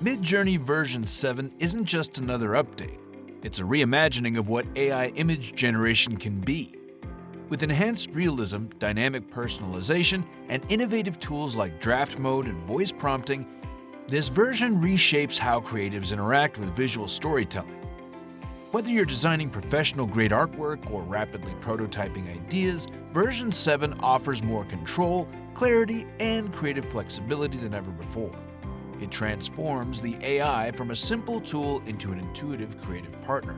MidJourney version 7 isn't just another update. It's a reimagining of what AI image generation can be. With enhanced realism, dynamic personalization, and innovative tools like draft mode and voice prompting, this version reshapes how creatives interact with visual storytelling. Whether you're designing professional-grade artwork or rapidly prototyping ideas, version 7 offers more control, clarity, and creative flexibility than ever before. It transforms the AI from a simple tool into an intuitive creative partner.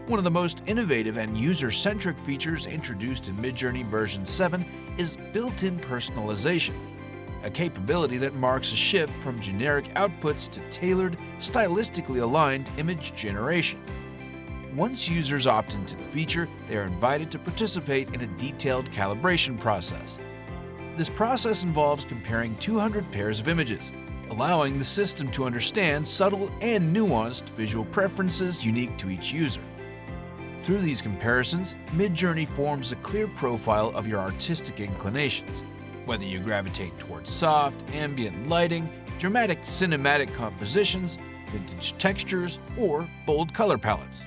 One of the most innovative and user-centric features introduced in MidJourney version 7 is built-in personalization, a capability that marks a shift from generic outputs to tailored, stylistically aligned image generation. Once users opt into the feature, they are invited to participate in a detailed calibration process. This process involves comparing 200 pairs of images, allowing the system to understand subtle and nuanced visual preferences unique to each user. Through these comparisons, MidJourney forms a clear profile of your artistic inclinations, whether you gravitate towards soft, ambient lighting, dramatic cinematic compositions, vintage textures, or bold color palettes.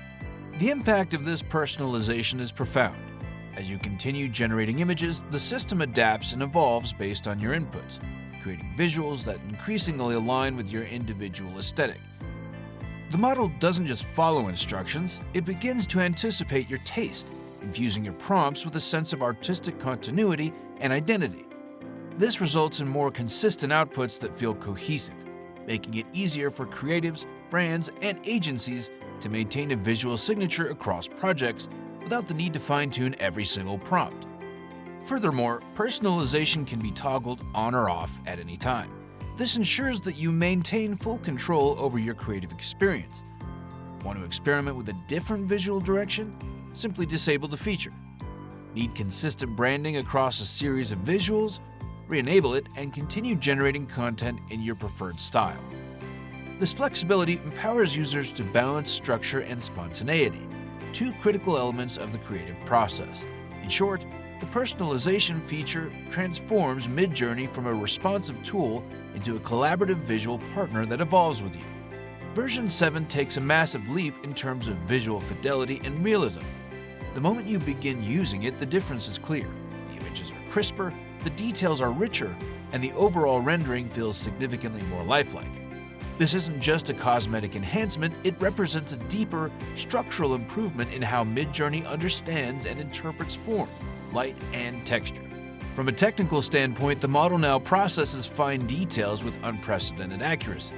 The impact of this personalization is profound. As you continue generating images, the system adapts and evolves based on your inputs, creating visuals that increasingly align with your individual aesthetic. The model doesn't just follow instructions, it begins to anticipate your taste, infusing your prompts with a sense of artistic continuity and identity. This results in more consistent outputs that feel cohesive, making it easier for creatives, brands, and agencies to maintain a visual signature across projects without the need to fine-tune every single prompt. Furthermore, personalization can be toggled on or off at any time. This ensures that you maintain full control over your creative experience. Want to experiment with a different visual direction? Simply disable the feature. Need consistent branding across a series of visuals? Re-enable it and continue generating content in your preferred style. This flexibility empowers users to balance structure and spontaneity, two critical elements of the creative process. In short, the personalization feature transforms MidJourney from a responsive tool into a collaborative visual partner that evolves with you. Version 7 takes a massive leap in terms of visual fidelity and realism. The moment you begin using it, the difference is clear. The images are crisper, the details are richer, and the overall rendering feels significantly more lifelike. This isn't just a cosmetic enhancement, it represents a deeper, structural improvement in how MidJourney understands and interprets form, light, and texture. From a technical standpoint, the model now processes fine details with unprecedented accuracy.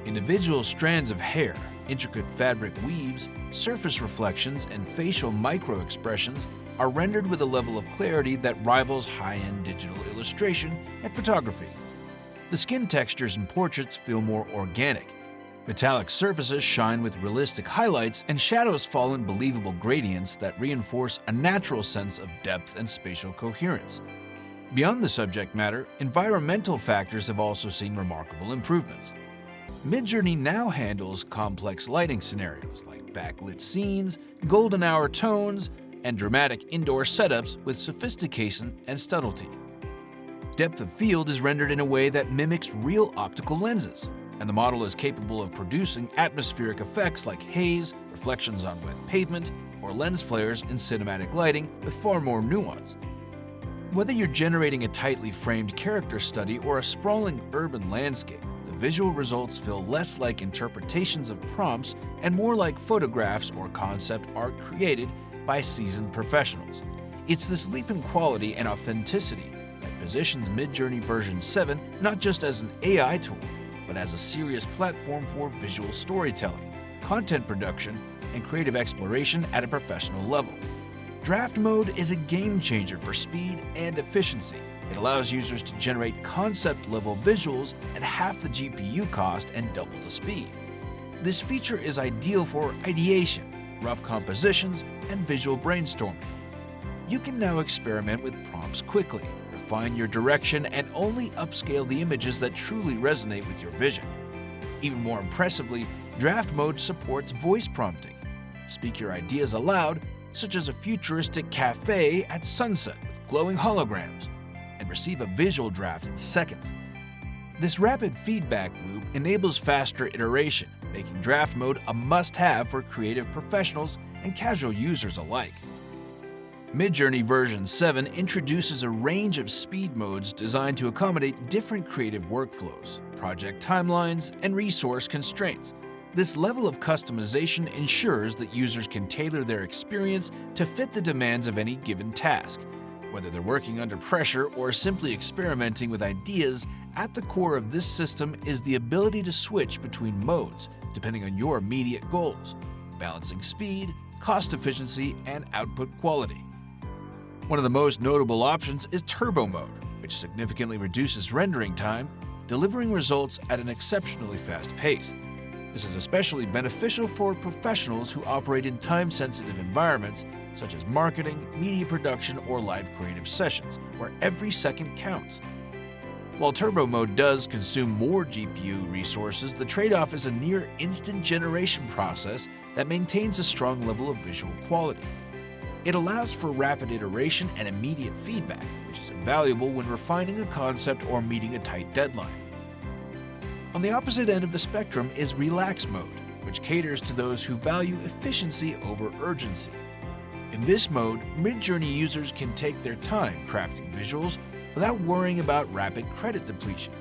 Individual strands of hair, intricate fabric weaves, surface reflections, and facial micro-expressions are rendered with a level of clarity that rivals high-end digital illustration and photography. The skin textures and portraits feel more organic. Metallic surfaces shine with realistic highlights, and shadows fall in believable gradients that reinforce a natural sense of depth and spatial coherence. Beyond the subject matter, environmental factors have also seen remarkable improvements. MidJourney now handles complex lighting scenarios like backlit scenes, golden hour tones, and dramatic indoor setups with sophistication and subtlety. Depth of field is rendered in a way that mimics real optical lenses, and the model is capable of producing atmospheric effects like haze, reflections on wet pavement, or lens flares in cinematic lighting with far more nuance. Whether you're generating a tightly framed character study or a sprawling urban landscape, the visual results feel less like interpretations of prompts and more like photographs or concept art created by seasoned professionals. It's this leap in quality and authenticity that positions MidJourney version 7 not just as an AI tool, but as a serious platform for visual storytelling, content production, and creative exploration at a professional level. Draft mode is a game changer for speed and efficiency. It allows users to generate concept-level visuals at half the GPU cost and double the speed. This feature is ideal for ideation, rough compositions, and visual brainstorming. You can now experiment with prompts quickly, refine your direction, and only upscale the images that truly resonate with your vision. Even more impressively, draft mode supports voice prompting. Speak your ideas aloud, such as a futuristic cafe at sunset with glowing holograms, and receive a visual draft in seconds. This rapid feedback loop enables faster iteration, making draft mode a must-have for creative professionals and casual users alike. MidJourney V7 introduces a range of speed modes designed to accommodate different creative workflows, project timelines, and resource constraints. This level of customization ensures that users can tailor their experience to fit the demands of any given task. Whether they're working under pressure or simply experimenting with ideas, at the core of this system is the ability to switch between modes depending on your immediate goals, balancing speed, cost efficiency, and output quality. One of the most notable options is Turbo Mode, which significantly reduces rendering time, delivering results at an exceptionally fast pace. This is especially beneficial for professionals who operate in time-sensitive environments such as marketing, media production, or live creative sessions, where every second counts. While Turbo Mode does consume more GPU resources, the trade-off is a near-instant generation process that maintains a strong level of visual quality. It allows for rapid iteration and immediate feedback, which is invaluable when refining a concept or meeting a tight deadline. On the opposite end of the spectrum is Relax Mode, which caters to those who value efficiency over urgency. In this mode, MidJourney users can take their time crafting visuals without worrying about rapid credit depletion.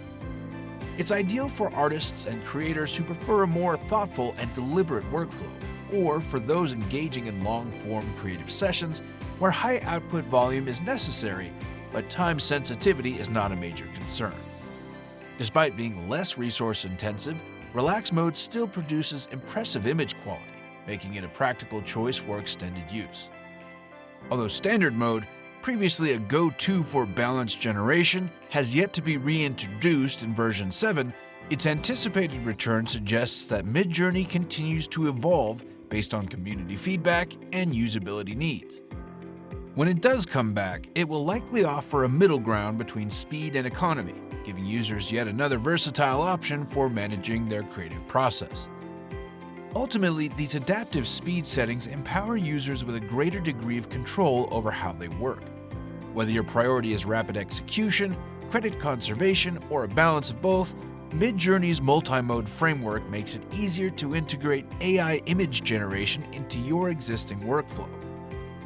It's ideal for artists and creators who prefer a more thoughtful and deliberate workflow, or for those engaging in long-form creative sessions where high output volume is necessary, but time sensitivity is not a major concern. Despite being less resource-intensive, Relax Mode still produces impressive image quality, making it a practical choice for extended use. Although Standard Mode, previously a go-to for balanced generation, has yet to be reintroduced in version 7, its anticipated return suggests that MidJourney continues to evolve based on community feedback and usability needs. When it does come back, it will likely offer a middle ground between speed and economy, giving users yet another versatile option for managing their creative process. Ultimately, these adaptive speed settings empower users with a greater degree of control over how they work. Whether your priority is rapid execution, credit conservation, or a balance of both, MidJourney's multi-mode framework makes it easier to integrate AI image generation into your existing workflow.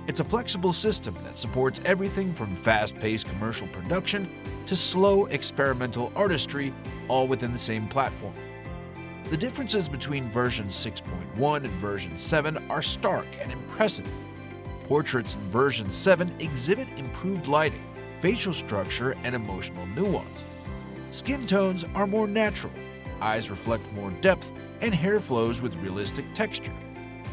It's a flexible system that supports everything from fast-paced commercial production to slow experimental artistry, all within the same platform. The differences between version 6.1 and version 7 are stark and impressive. Portraits in version 7 exhibit improved lighting, facial structure, and emotional nuance. Skin tones are more natural, eyes reflect more depth, and hair flows with realistic texture.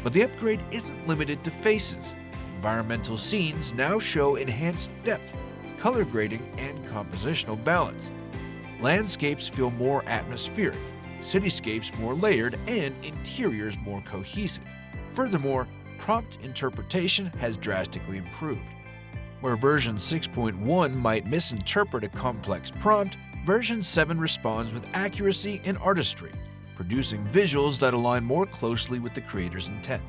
But the upgrade isn't limited to faces. Environmental scenes now show enhanced depth, color grading, and compositional balance. Landscapes feel more atmospheric, cityscapes more layered, and interiors more cohesive. Furthermore, prompt interpretation has drastically improved. Where version 6.1 might misinterpret a complex prompt, version 7 responds with accuracy and artistry, producing visuals that align more closely with the creator's intent.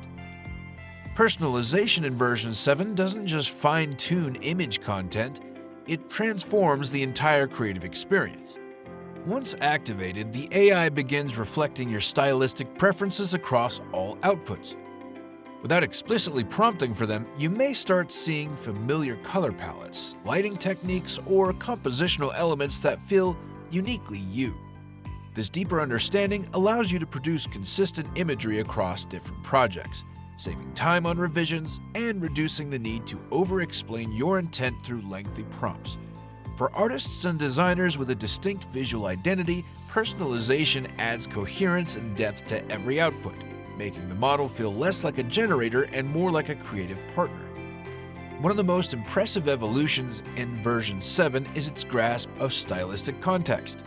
Personalization in version 7 doesn't just fine-tune image content, it transforms the entire creative experience. Once activated, the AI begins reflecting your stylistic preferences across all outputs. Without explicitly prompting for them, you may start seeing familiar color palettes, lighting techniques, or compositional elements that feel uniquely you. This deeper understanding allows you to produce consistent imagery across different projects, saving time on revisions and reducing the need to over-explain your intent through lengthy prompts. For artists and designers with a distinct visual identity, personalization adds coherence and depth to every output, making the model feel less like a generator and more like a creative partner. One of the most impressive evolutions in version 7 is its grasp of stylistic context.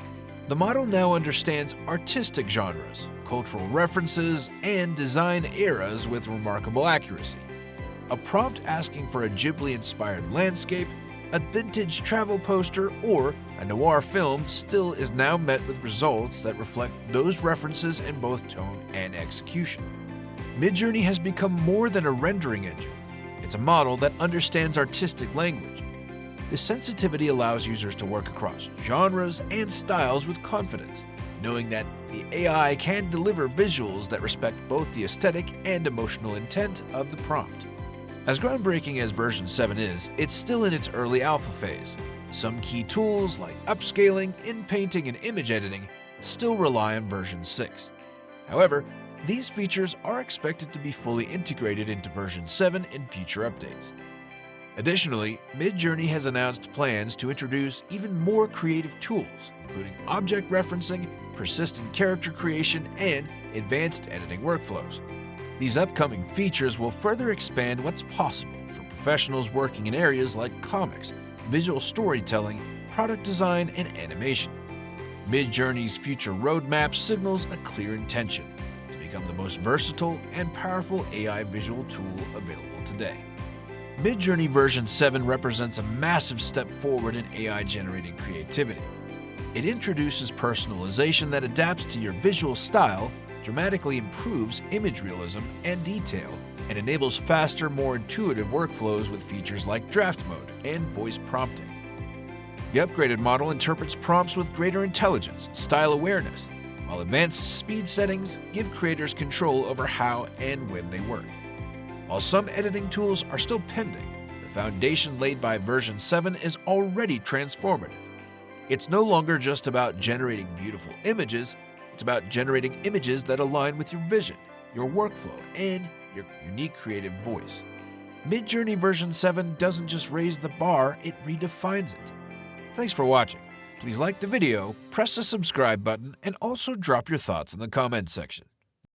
The model now understands artistic genres, cultural references, and design eras with remarkable accuracy. A prompt asking for a Ghibli-inspired landscape, a vintage travel poster, or a noir film still is now met with results that reflect those references in both tone and execution. MidJourney has become more than a rendering engine. It's a model that understands artistic language. This sensitivity allows users to work across genres and styles with confidence, knowing that the AI can deliver visuals that respect both the aesthetic and emotional intent of the prompt. As groundbreaking as version 7 is, it's still in its early alpha phase. Some key tools like upscaling, inpainting, and image editing still rely on version 6. However, these features are expected to be fully integrated into version 7 in future updates. Additionally, MidJourney has announced plans to introduce even more creative tools, including object referencing, persistent character creation, and advanced editing workflows. These upcoming features will further expand what's possible for professionals working in areas like comics, visual storytelling, product design, and animation. MidJourney's future roadmap signals a clear intention to become the most versatile and powerful AI visual tool available today. MidJourney version 7 represents a massive step forward in AI-generated creativity. It introduces personalization that adapts to your visual style, dramatically improves image realism and detail, and enables faster, more intuitive workflows with features like draft mode and voice prompting. The upgraded model interprets prompts with greater intelligence and style awareness, while advanced speed settings give creators control over how and when they work. While some editing tools are still pending, the foundation laid by version 7 is already transformative. It's no longer just about generating beautiful images, it's about generating images that align with your vision, your workflow, and your unique creative voice. MidJourney version 7 doesn't just raise the bar, it redefines it. Thanks for watching. Please like the video, press the subscribe button, and also drop your thoughts in the comments section.